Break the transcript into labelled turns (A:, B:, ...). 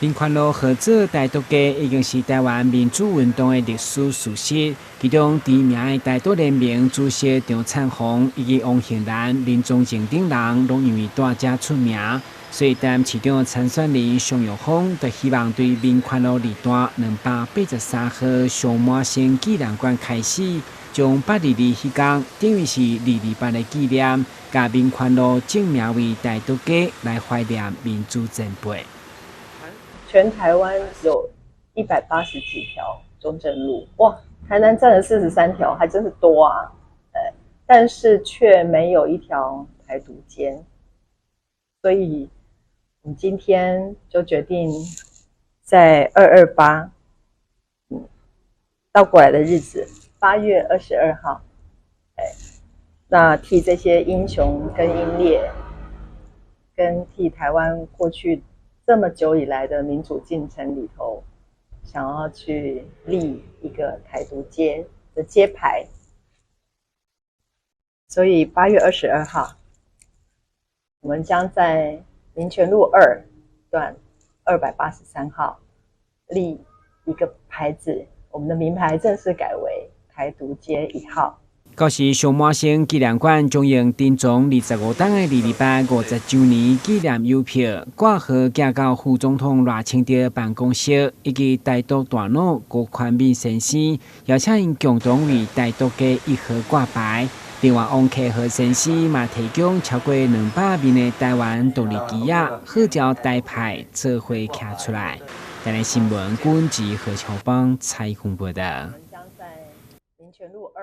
A: 林宽路合作台独街已经是台湾民主运动的历史事实。其中知名的台独联盟主席张灿宏以及王庆兰、林宗正等人，拢因为大家出名，所以担市长参选人尚玉峰就希望对林宽路二段283号上满星纪念馆开始，从822迄天等于是228的纪念，甲林宽路正名为台独街来怀念民主前辈。
B: 全台湾有180几条中正路，哇，台南占了43条，还真是多啊！但是却没有一条台独街，所以我们今天就决定在228，倒过来的日子，8月22号，那替这些英雄跟英烈，跟替台湾过去这么久以来的民主进程里头，想要去立一个台独街的街牌，所以8月22号，我们将在民权路2段283号立一个牌子，我们的名牌正式改为台独街1号。
A: 到时上满星纪念馆将用珍藏25档的22850周年纪念邮票挂号寄到副总统赖清德办公室，以及台独大脑郭宽敏先生，邀请因共同为台独街1号挂牌。另外，王启和先生嘛提供超过200面的台湾独立旗仔，号召台派做伙徛出来。台南新闻，阮志何超邦采访报道。
B: 我们将在民权路2